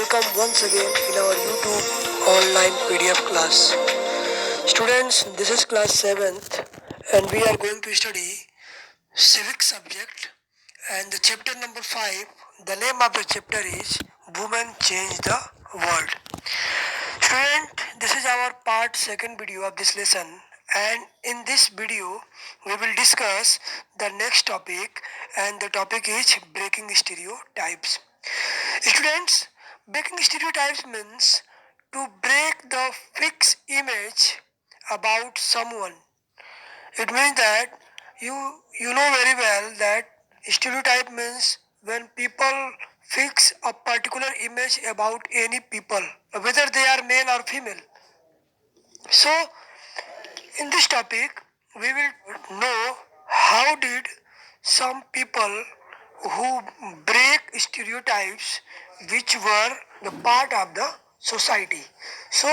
welcome once again in our YouTube online PDF class. Students, this is class 7th and we are going to study civic subject and the chapter number 5. The name of the chapter is Women Change the World. Student, this is our part 2nd video of this lesson, and in this video we will discuss the next topic, and the topic is breaking stereotypes. Students, breaking stereotypes means to break the fixed image about someone. It means that you know very well that stereotype means when people fix a particular image about any people, whether they are male or female. So in this topic we will know how did some people who break stereotypes which were the part of the society. So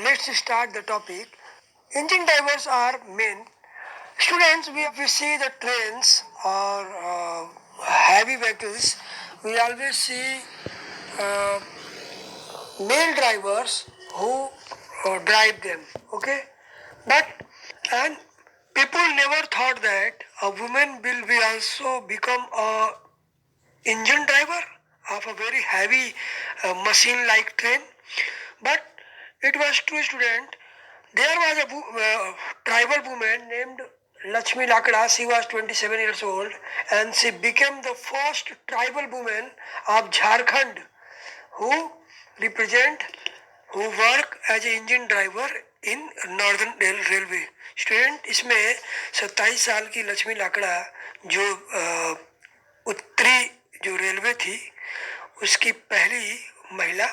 let's start the topic. Engine drivers are men. Students, we see the trains or heavy vehicles, we always see uh, male drivers who drive them. Okay, but and people never thought that a woman will be also become a engine driver of a very heavy machine like train. But it was true, student. There was a tribal woman named Lakshmi Lakda. She was 27 years old and she became the first tribal woman of Jharkhand who represent, who work as an engine driver in northern railway. Student, इसमें 27 साल की लक्ष्मी लाकड़ा जो उत्तरी जो railway थी उसकी पहली महिला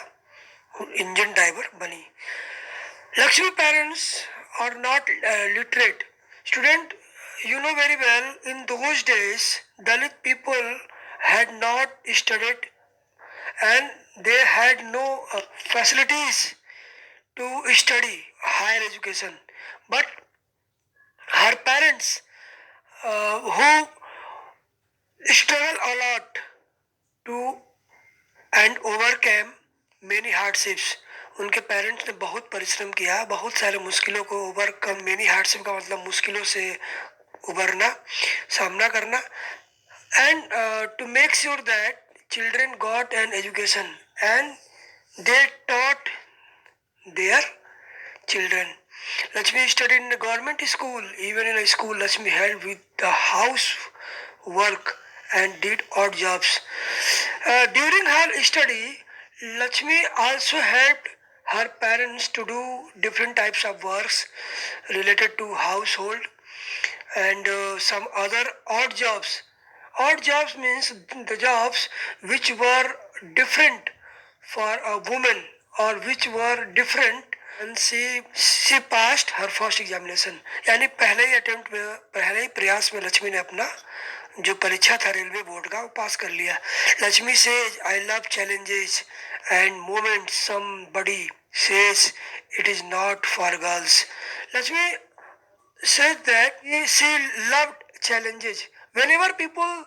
इंजन ड्राइवर बनी. Lakshmi parents are not literate. Student, you know very well, in those days, Dalit people had not studied and they had no facilities to study higher education. But her parents, who struggled a lot to and overcame many hardships. उनके parents ने बहुत परिश्रम किया, बहुत सारे मुश्किलों को overcome. Many hardship का मतलब मुश्किलों से उबरना, सामना करना. And to make sure that children got an education and they taught their children. Lakshmi studied in a government school. Even in a school, Lakshmi helped with the house work and did odd jobs. During her study, Lakshmi also helped her parents to do different types of works related to household and some other odd jobs. Odd jobs means the jobs which were different for a woman or which were different, and she passed her first examination. यानी पहले ही attempt में, पहले ही प्रयास में लक्ष्मी ने अपना जो परीक्षा था रेलवे बोर्ड का वो पास कर लिया. Lakshmi says I love challenges end moment. Somebody says it is not for girls. Lakshmi said that she loved challenges. Whenever people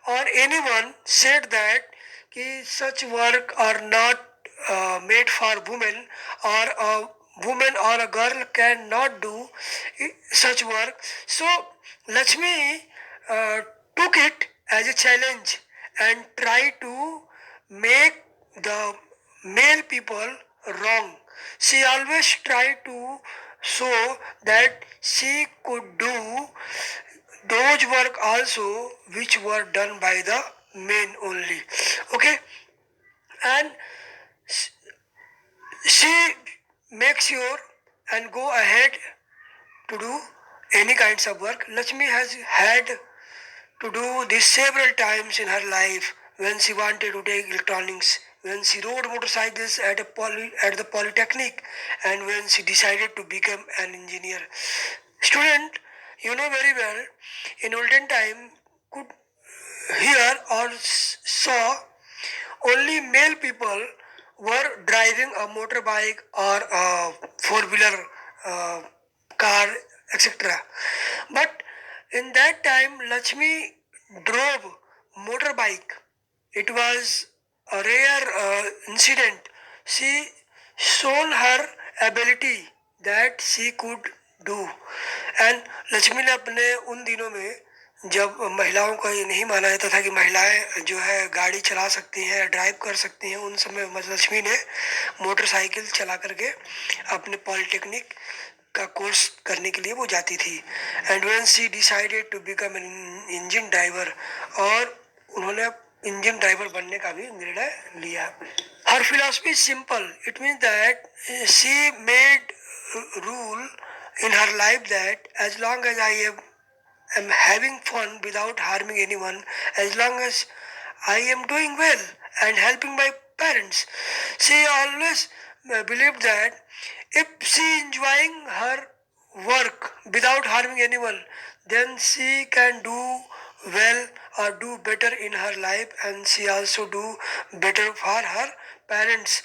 or anyone said that such work are not made for women, or a woman or a girl cannot do such work, so Lakshmi took it as a challenge and tried to make the male people wrong. She always tried to show that she could do those work also which were done by the men only. Okay, and she makes sure and go ahead to do any kinds of work. Lakshmi has had to do this several times in her life when she wanted to take electronics, when she rode motorcycles at the polytechnic, and when she decided to become an engineer. Student, you know very well, in olden time could hear or saw only male people were driving a motorbike or a four-wheeler uh, car, etc. But in that time, Lakshmi drove motorbike. It was a rare incident. She shown her ability that she could do. And Lakshmi ने अपने उन दिनों में जब महिलाओं का ये नहीं माना जाता था कि महिलाएं जो है गाड़ी चला सकती हैं, ड्राइव कर सकती हैं, उन समय लक्ष्मी ने मोटरसाइकिल चला करके अपने पॉलिटेक्निक का कोर्स करने के लिए वो जाती थी. And when she decided to become an engine driver, और उन्होंने इंजन ड्राइवर बनने का भी निर्णय लिया. Her philosophy is simple. It means that she made rule in her life that as long as am having fun without harming anyone, as long as I am doing well and helping my parents, she always believed that if she enjoying her work without harming anyone, then she can do well or do better in her life, and she also do better for her parents.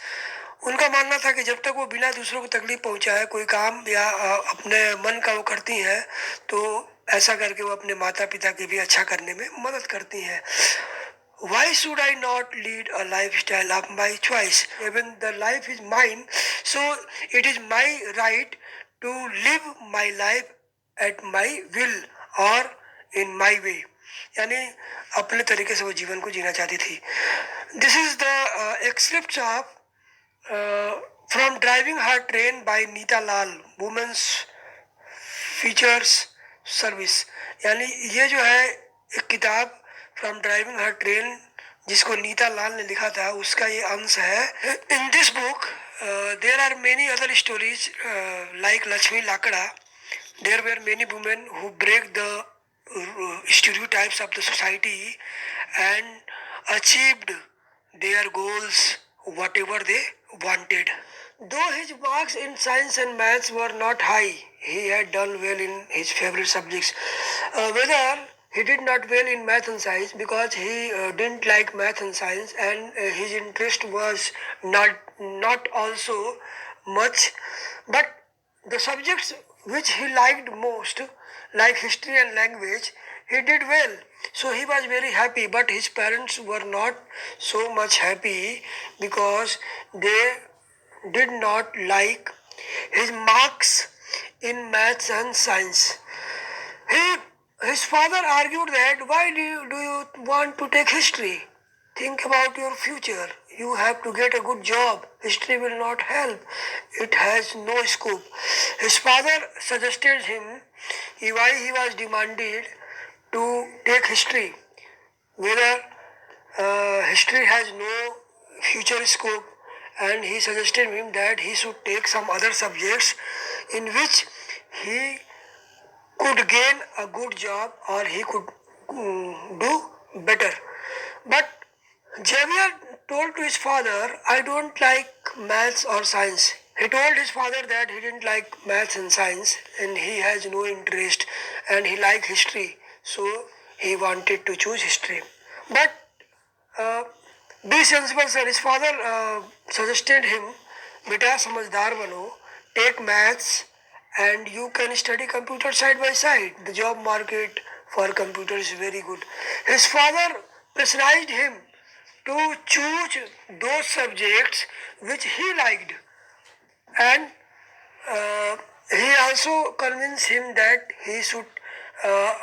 उनका मानना था कि जब तक वो बिना दूसरों को तकलीफ पहुंचाए कोई काम या अपने मन का वो करती हैं, तो ऐसा करके वो अपने माता पिता की भी अच्छा करने में मदद करती हैं. Why should I not lead a lifestyle of my choice? Even the life is mine, so it is my right to live my life at my will or in my way. यानी अपने तरीके से वो जीवन को जीना चाहती थी. This is the excerpts of from Driving Her Train by Neeta Lal, women's features service. यानी ये जो है एक किताब फ्रॉम ड्राइविंग हर ट्रेन जिसको नीता लाल ने लिखा था, उसका ये अंश है. In this book there are many other stories like Lakshmi Lakra. There were many women who break the stereotypes of the society and achieved their goals whatever they wanted. Though his marks in science and maths were not high, he had done well in his favorite subjects. Whether he did not well in math and science because he didn't like math and science, and his interest was not also much, but the subjects which he liked most, like history and language, he did well. So he was very happy, but his parents were not so much happy because they did not like his marks in maths and science. He, his father argued that why do you want to take history? Think about your future. You have to get a good job. History will not help. It has no scope. His father suggested him why he was demanded to take history, whether history has no future scope, and he suggested him that he should take some other subjects in which he could gain a good job or he could do better. But Xavier told to his father, I don't like maths or science. He told his father that he didn't like maths and science and he has no interest and he liked history. So he wanted to choose history. But be sensible, sir. His father suggested him, बेटा समझदार बनो, take maths and you can study computer side by side. The job market for computer is very good. His father pressurized him to choose those subjects which he liked, and he also convinced him that he should uh,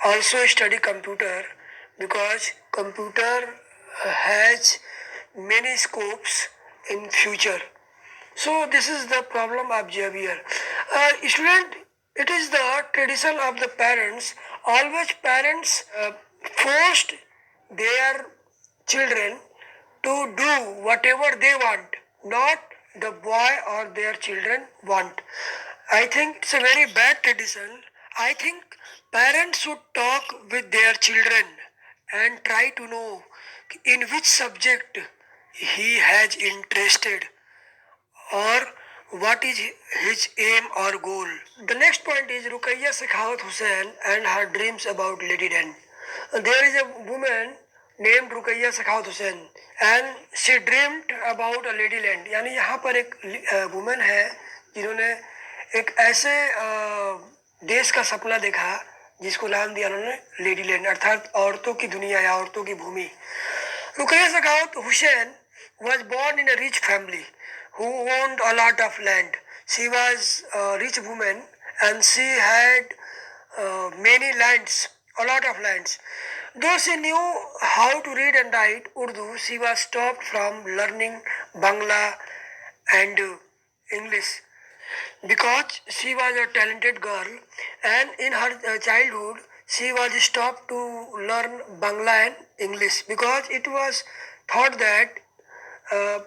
also study computer because computer has many scopes in future. So this is the problem of Xavier. Student, it is the tradition of the parents. Always parents forced their children to do whatever they want, not the boy or their children want. I think it's a very bad tradition. I think parents should talk with their children and try to know in which subject he has interested or what is his aim or goal. The next point is Ruqayya Sakhawat Hussain and her dreams about Lady Dan. There is a woman named Ruqayya Sakhawat Hussain and she dreamed about a lady land. यानी यहाँ पर एक women है जिन्होंने एक ऐसे देश का सपना देखा जिसको नाम दिया उन्होंने लेडी लैंड, अर्थात औरतों की दुनिया या औरतों की भूमि. Ruqayya Sakhaut Hussain was born in a rich family who owned a lot of land. She was a rich woman and she had many lands, a lot of lands. Though she knew how to read and write Urdu, she was stopped from learning Bangla and English because she was a talented girl, and in her childhood she was stopped to learn Bangla and English because it was thought that uh,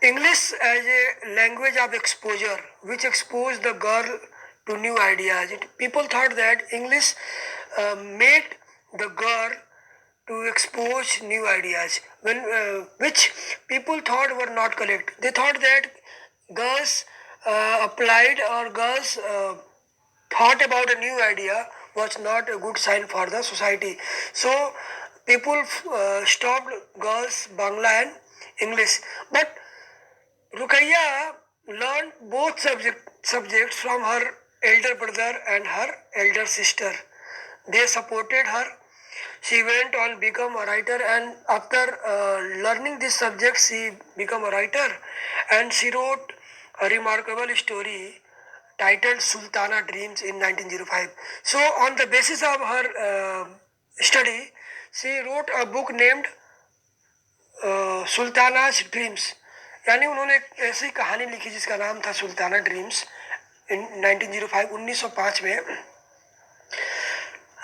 English as a language of exposure, which exposed the girl to new ideas. People thought that English made the girl to expose new ideas, which people thought were not correct. They thought that girls applied or girls thought about a new idea was not a good sign for the society. So people stopped girls Bangla and English. But Rukaiya learned both subjects from her elder brother and her elder sister. They supported her. She went on become a writer, and after learning this subject, she became a writer, and she wrote a remarkable story titled Sultana Dreams in 1905. So, on the basis of her study, she wrote a book named Sultana dreams, यानी उन्होंने एक ऐसी कहानी लिखी जिसका नाम था Sultana dreams in 1905 1905 में.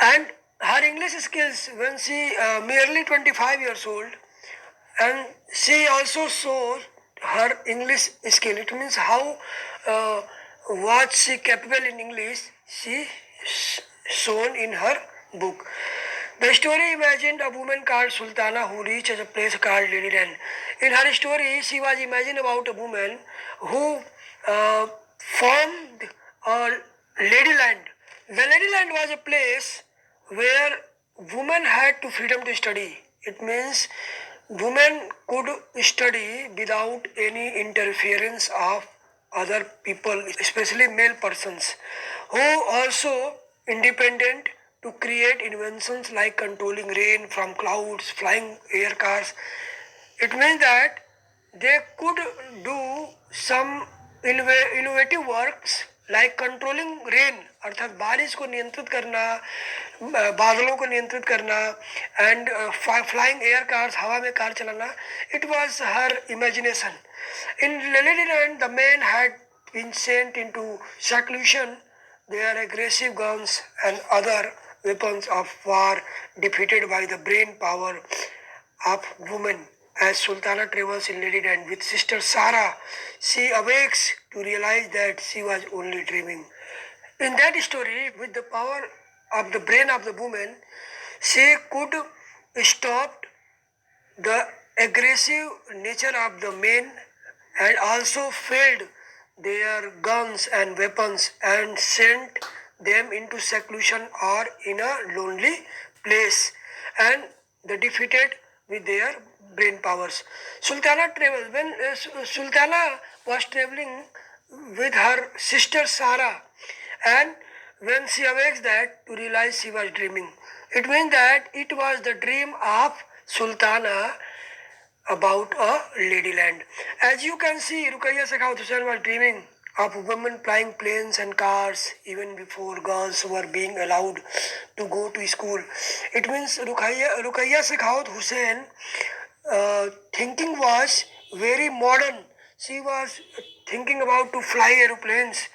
And her English skills when she merely 25 years old, and she also showed her English skill. It means how was she capable in English, she shown in her book. The story imagined a woman called Sultana who reached a place called Ladyland. In her story, she was imagined about a woman who formed a Ladyland. The Ladyland was a place where women had to freedom to study. It means women could study without any interference of other people, especially male persons, who also independent to create inventions like controlling rain from clouds, flying air cars. It means that they could do some innovative works like controlling rain, अर्थात बारिश को नियंत्रित करना, बादलों को नियंत्रित करना, and flying air cars, हवा में कार चलाना. It was her imagination. In Lelyland, the men had been sent into seclusion. Their aggressive guns and other weapons of war defeated by the brain power of women. As Sultana travels in Lelyland with sister Sarah, she awakes to realize that she was only dreaming. In that story, with the power of the brain of the woman, she could stop the aggressive nature of the men and also failed their guns and weapons and sent them into seclusion or in a lonely place, and the defeated with their brain powers. Sultana traveled when Sultana was traveling with her sister Sarah, and when she awakes that to realize she was dreaming. It means that it was the dream of Sultana about a ladyland. As you can see, Rukaiya Sakhaut Hussain was dreaming of women flying planes and cars even before girls were being allowed to go to school. It means Rukaiya Sakhaut Hussain thinking was very modern. She was thinking about to fly aeroplanes,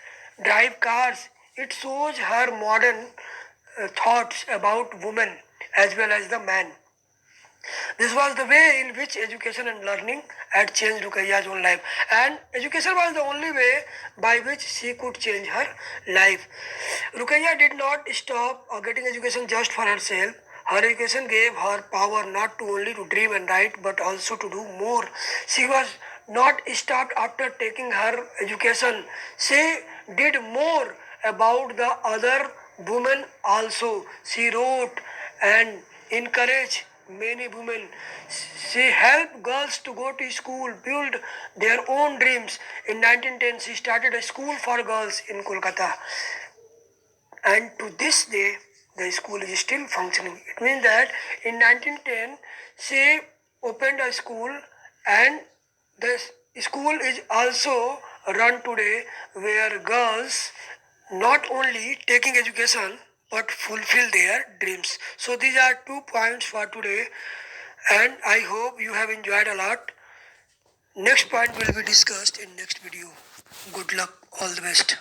drive cars. It shows her modern thoughts about women as well as the man. This was the way in which education and learning had changed Rukaiya's own life, and education was the only way by which she could change her life. Rukaiya did not stop getting education just for herself. Her education gave her power not to only to dream and write but also to do more. She was not stopped after taking her education. She did more about the other women also. She wrote and encouraged many women. She helped girls to go to school, build their own dreams. In 1910, she started a school for girls in Kolkata. And to this day, the school is still functioning. It means that in 1910, she opened a school, and the school is also run today where girls not only taking education but fulfill their dreams. So these are 2 points for today, and I hope you have enjoyed a lot. Next point will be discussed in next video. Good luck, all the best.